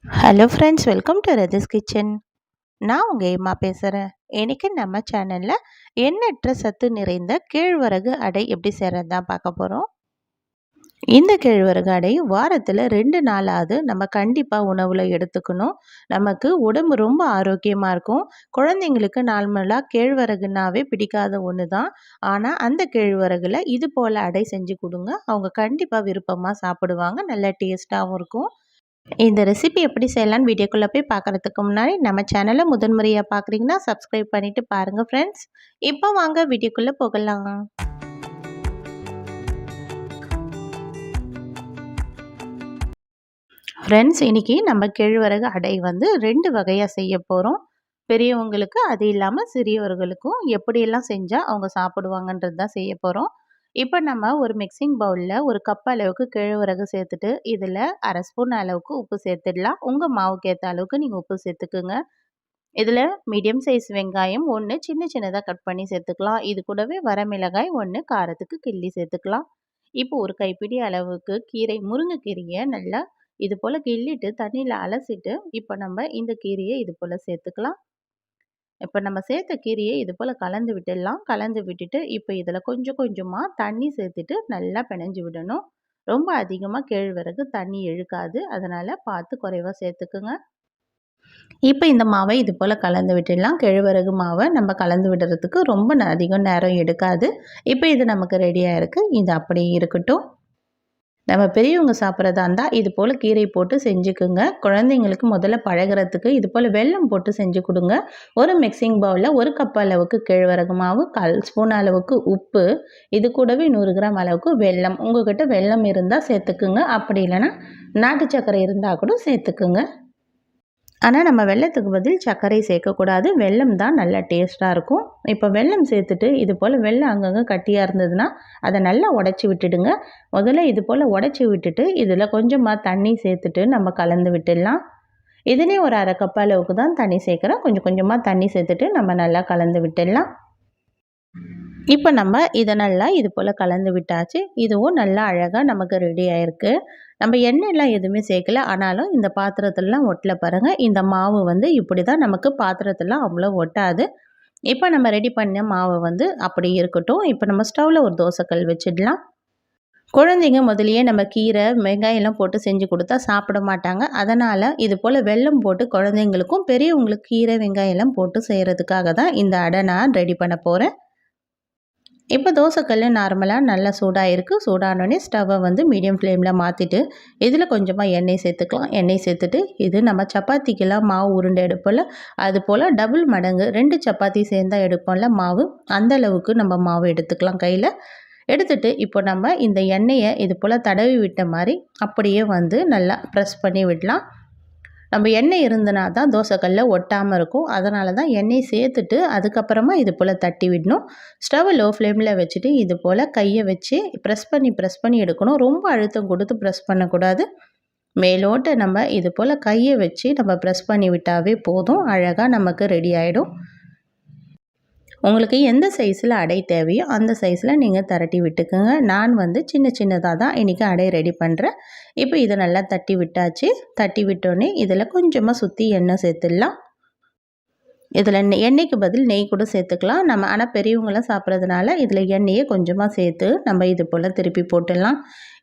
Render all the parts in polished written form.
Hello friends, welcome to Rathi's kitchen. நான் உங்கள் ஏமா பேசுகிறேன். இன்றைக்கி நம்ம சேனலில் எண்ணற்ற சத்து நிறைந்த கேழ்வரகு அடை எப்படி செய்கிறது தான் பார்க்க போகிறோம். இந்த கேழ்வரகு அடை வாரத்தில் 2 நாளாவது நம்ம கண்டிப்பாக உணவில் எடுத்துக்கணும். நமக்கு உடம்பு ரொம்ப ஆரோக்கியமாக இருக்கும். குழந்தைங்களுக்கு நார்மலாக கேழ்வரகுனாவே பிடிக்காத ஒன்று தான். ஆனால் அந்த கேழ்வரகுல இது போல் அடை செஞ்சு கொடுங்க. அவங்க கண்டிப்பாக விருப்பமாக சாப்பிடுவாங்க. நல்ல டேஸ்ட்டாகவும் இருக்கும். இந்த ரெசிபி எப்படி செய்யலான்னு வீடியோக்குள்ளே போய் பார்க்குறதுக்கு முன்னாடி நம்ம சேனலை முதன்முறையாக பார்க்குறீங்கன்னா சப்ஸ்கிரைப் பண்ணிவிட்டு பாருங்கள் ஃப்ரெண்ட்ஸ். இப்போ வாங்க வீடியோக்குள்ளே போகலாம். ஃப்ரெண்ட்ஸ், இன்றைக்கி நம்ம கேழ்வரகு அடை வந்து 2 வகையாக செய்ய போகிறோம். பெரியவங்களுக்கு அது இல்லாமல் சிறியவர்களுக்கும் எப்படியெல்லாம் செஞ்சால் அவங்க சாப்பிடுவாங்கன்றது தான் செய்ய போகிறோம். இப்போ நம்ம ஒரு மிக்சிங் பவுலில் ஒரு கப் அளவுக்கு கேழ்வரகு சேர்த்துட்டு இதில் 1/2 ஸ்பூன் அளவுக்கு உப்பு சேர்த்துடலாம். உங்கள் மாவுக்கு ஏற்ற அளவுக்கு நீங்கள் உப்பு சேர்த்துக்குங்க. இதில் மீடியம் சைஸ் வெங்காயம் 1 சின்ன சின்னதாக கட் பண்ணி சேர்த்துக்கலாம். இது கூடவே வரமிளகாய் 1 காரத்துக்கு கிள்ளி சேர்த்துக்கலாம். இப்போ ஒரு கைப்பிடி அளவுக்கு முருங்கைக்கீரையை நல்லா இது போல் கிள்ளிட்டு தண்ணியில் அலசிட்டு இப்போ நம்ம இந்த கீரையை இது போல் சேர்த்துக்கலாம். இப்போ நம்ம சேர்த்த கீரையை இது போல் கலந்து விட்டுடலாம். கலந்து விட்டுட்டு இப்போ இதில் கொஞ்சம் கொஞ்சமாக தண்ணி சேர்த்துட்டு நல்லா பிணைஞ்சு விடணும். ரொம்ப அதிகமாக கேழ்வரகு தண்ணி இழுக்காது, அதனால் பார்த்து குறைவாக சேர்த்துக்குங்க. இப்போ இந்த மாவை இது போல் கலந்து விட்டுடலாம். கேழ்வரகு மாவை நம்ம கலந்து விடுறதுக்கு ரொம்ப அதிகம் நேரம் எடுக்காது. இப்போ இது நமக்கு ரெடியாக இருக்குது. இது அப்படியே இருக்கட்டும். நம்ம பெரியவங்க சாப்பிட்றதா இருந்தால் இது போல் கீரை போட்டு செஞ்சுக்குங்க. குழந்தைங்களுக்கு முதல்ல பழகிறதுக்கு இது போல் வெல்லம் போட்டு செஞ்சு கொடுங்க. ஒரு மிக்சிங் பவுலில் 1 கப் அளவுக்கு கேழ்வரகு மாவு, 1/4 ஸ்பூன் அளவுக்கு உப்பு, இது கூடவே 100 கிராம் அளவுக்கு வெல்லம். உங்கள்கிட்ட வெல்லம் இருந்தால் சேர்த்துக்குங்க. அப்படி இல்லைன்னா நாட்டு சர்க்கரை இருந்தால் கூட சேர்த்துக்குங்க. ஆனால் நம்ம வெல்லத்துக்கு பதில் சர்க்கரை சேர்க்கக்கூடாது. வெல்லம் தான் நல்லா டேஸ்ட்டாக இருக்கும். இப்போ வெல்லம் சேர்த்துட்டு இது போல் வெல்லம் அங்கங்கே கட்டியாக இருந்ததுன்னா அதை நல்லா உடச்சி விட்டுடுங்க. முதல்ல இது போல் உடச்சி விட்டுட்டு இதில் கொஞ்சமாக தண்ணி சேர்த்துட்டு நம்ம கலந்து விட்டுடலாம். இதுலேயும் ஒரு 1/2 கப் அளவுக்கு தான் தண்ணி சேர்க்குறேன். கொஞ்சம் கொஞ்சமாக தண்ணி சேர்த்துட்டு நம்ம நல்லா கலந்து விட்டுடலாம். இப்போ நம்ம இதை நல்லா இது போல் கலந்து விட்டாச்சு. இதுவும் நல்லா அழகாக நமக்கு ரெடி ஆகிருக்கு. நம்ம எண்ணெயெல்லாம் எதுவுமே சேர்க்கல, ஆனாலும் இந்த பாத்திரத்துலலாம் ஒட்டல பாருங்கள். இந்த மாவு வந்து இப்படி தான் நமக்கு பாத்திரத்துலாம் அவ்வளோ ஒட்டாது. இப்போ நம்ம ரெடி பண்ண மாவு வந்து அப்படி இருக்கட்டும். இப்போ நம்ம ஸ்டவ்வில் ஒரு தோசைக்கல் வச்சிடலாம். குழந்தைங்க முதலியே நம்ம கீரை வெங்காயம்லாம் போட்டு செஞ்சு கொடுத்தா சாப்பிட மாட்டாங்க. அதனால் இது போல் வெல்லம் போட்டு குழந்தைங்களுக்கும் பெரியவங்களுக்கு கீரை வெங்காயம்லாம் போட்டு செய்கிறதுக்காக தான் இந்த அடை நான் ரெடி பண்ண போகிறேன். இப்போ தோசைக்கல் நார்மலாக நல்லா சூடாகிருக்கு. சூடானோடனே ஸ்டவ்வை வந்து மீடியம் ஃப்ளேமில் மாற்றிட்டு இதில் கொஞ்சமாக எண்ணெய் சேர்த்துக்கலாம். எண்ணெய் சேர்த்துட்டு இது நம்ம சப்பாத்திக்கெல்லாம் மாவு உருண்டை எடுப்போம்ல, அது போல் டபுள் மடங்கு 2 சப்பாத்தி சேர்ந்தால் எடுப்போம்ல மாவு, அந்தளவுக்கு நம்ம மாவு எடுத்துக்கலாம் கையில். எடுத்துட்டு இப்போ நம்ம இந்த எண்ணெயை இது போல் தடவி விட்ட மாதிரி அப்படியே வந்து நல்லா ப்ரெஸ் பண்ணி விடலாம். நம்ம எண்ணெய் இருந்தனா தான் தோசைக்கல்லில் ஒட்டாமல் இருக்கும். அதனால தான் எண்ணெய் சேர்த்துட்டு அதுக்கப்புறமா இது போல் தட்டி விடணும். ஸ்டவ் லோ ஃப்ளேமில் வச்சுட்டு இது போல் கையை வச்சு ப்ரெஸ் பண்ணி எடுக்கணும். ரொம்ப அழுத்தம் கொடுத்து ப்ரெஸ் பண்ணக்கூடாது. மேலோட்ட நம்ம இது போல் கையை வச்சு நம்ம ப்ரெஸ் பண்ணி விட்டாவே போதும். அழகாக நமக்கு ரெடி ஆகிடும். உங்களுக்கு எந்த சைஸில் அடை தேவையோ அந்த சைஸில் நீங்கள் திரட்டி விட்டுக்குங்க. நான் வந்து சின்ன சின்னதாக தான் இன்றைக்கி அடை ரெடி பண்ணுறேன். இப்போ இதை நல்லா தட்டி விட்டாச்சு. தட்டி விட்டோன்னே இதில் கொஞ்சமாக சுற்றி எண்ணெய் சேர்த்துடலாம். இதில் எண்ணெய்க்கு பதில் நெய் கூட சேர்த்துக்கலாம் நம்ம. ஆனால் பெரியவங்களாம் சாப்பிட்றதுனால இதில் எண்ணெயை கொஞ்சமாக சேர்த்து நம்ம இது போல் திருப்பி போட்டுடலாம்.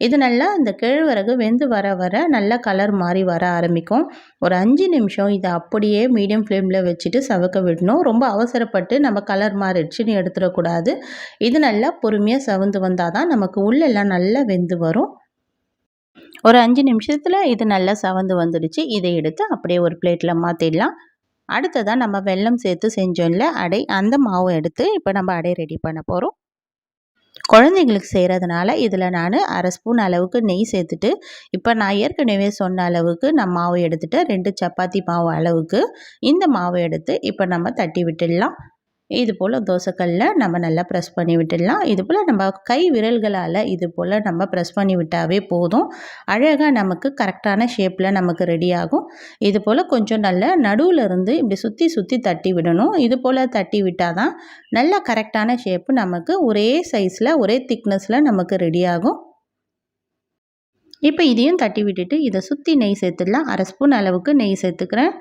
இது நல்லா இந்த கேழ்வரகு வெந்து வர வர நல்லா கலர் மாறி வர ஆரம்பிக்கும். ஒரு 5 நிமிஷம் இதை அப்படியே மீடியம் ஃப்ளேமில் வச்சுட்டு சவக்க விடணும். ரொம்ப அவசரப்பட்டு நம்ம கலர் மாறிடுச்சுன்னு எடுத்துடக்கூடாது. இது நல்லா பொறுமையாக சவந்து வந்தால் தான் நமக்கு உள்ளெல்லாம் நல்லா வெந்து வரும். ஒரு 5 நிமிஷத்தில் இது நல்லா சவந்து வந்துடுச்சு. இதை எடுத்து அப்படியே ஒரு பிளேட்டில் மாற்றிடலாம். அடுத்ததாக நம்ம வெல்லம் சேர்த்து செஞ்சோம்ல அடை, அந்த மாவை எடுத்து இப்போ நம்ம அடை ரெடி பண்ண போகிறோம். குழந்தைங்களுக்கு செய்கிறதுனால இதில் நான் 1/2 ஸ்பூன் அளவுக்கு நெய் சேர்த்துட்டு இப்போ நான் ஏற்கனவே சொன்ன அளவுக்கு நான் மாவு எடுத்துகிட்டு 2 சப்பாத்தி மாவு அளவுக்கு இந்த மாவை எடுத்து இப்போ நம்ம தட்டி விட்டுடலாம். இது போல் தோசைக்கல்லில் நம்ம நல்லா ப்ரெஸ் பண்ணி விட்டுடலாம். இது போல் நம்ம கை விரல்களால் இது போல் நம்ம ப்ரெஸ் பண்ணி விட்டாவே போதும். அழகாக நமக்கு கரெக்டான ஷேப்பில் நமக்கு ரெடி ஆகும். இது போல் கொஞ்சம் நல்ல நடுவில் இருந்து இப்படி சுற்றி சுற்றி தட்டி விடணும். இது போல் தட்டி விட்டால் தான் நல்லா கரெக்டான ஷேப்பு நமக்கு ஒரே சைஸில் ஒரே திக்னஸில் நமக்கு ரெடி ஆகும். இப்போ இதையும் தட்டி விட்டுட்டு இதை சுற்றி நெய் சேர்த்துடலாம். 1/2 ஸ்பூன் அளவுக்கு நெய் சேர்த்துக்கிறேன்.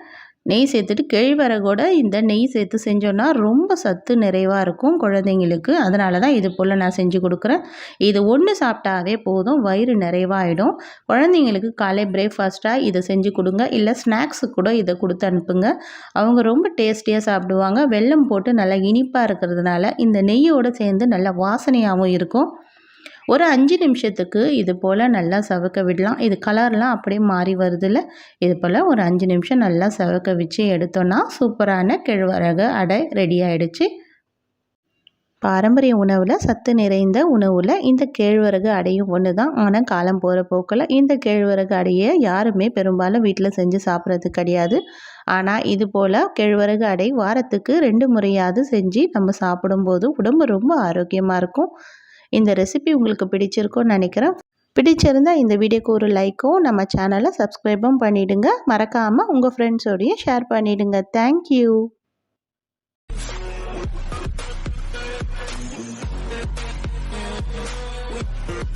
நெய் சேர்த்துட்டு கேழ்வரகோட இந்த நெய் சேர்த்து செஞ்சோன்னா ரொம்ப சத்து நிறைவாக இருக்கும் குழந்தைங்களுக்கு. அதனால தான் இது போல் நான் செஞ்சு கொடுக்குறேன். இது ஒன்று சாப்பிட்டாவே போதும், வயிறு நிறைவாயிடும். குழந்தைங்களுக்கு காலை பிரேக்ஃபாஸ்ட்டாக இதை செஞ்சு கொடுங்க, இல்லை ஸ்நாக்ஸுக்கு கூட இதை கொடுத்து அனுப்புங்க. அவங்க ரொம்ப டேஸ்டியாக சாப்பிடுவாங்க. வெல்லம் போட்டு நல்லா இனிப்பாக இருக்கிறதுனால இந்த நெய்யோடு சேர்ந்து நல்லா வாசனையாகவும் இருக்கும். ஒரு 5 நிமிஷத்துக்கு இது போல் நல்லா சவக்க விடலாம். இது கலர்லாம் அப்படியே மாறி வருதில்ல, இது போல் ஒரு 5 நிமிஷம் நல்லா சவக்க வச்சு எடுத்தோன்னா சூப்பரான கேழ்வரகு அடை ரெடி ஆகிடுச்சு. பாரம்பரிய உணவில், சத்து நிறைந்த உணவில் இந்த கேழ்வரகு அடையும் ஒன்று தான். ஆனால் காலம் போகிற போக்கில் இந்த கேழ்வரகு அடையை யாருமே பெரும்பாலும் வீட்டில் செஞ்சு சாப்பிட்றது கிடையாது. ஆனால் இது போல் கேழ்வரகு அடை வாரத்துக்கு 2 முறையாவது செஞ்சு நம்ம சாப்பிடும்போது உடம்பு ரொம்ப ஆரோக்கியமாக இருக்கும். இந்த ரெசிபி உங்களுக்கு பிடிச்சிருக்கும்னு நினைக்கிறேன். பிடிச்சிருந்தா இந்த வீடியோக்கு ஒரு லைக்கும், நம்ம சேனலை சப்ஸ்கிரைபும் பண்ணிவிடுங்க. மறக்காமல் உங்கள் ஃப்ரெண்ட்ஸோடையும் ஷேர் பண்ணிவிடுங்க. தேங்க்யூ.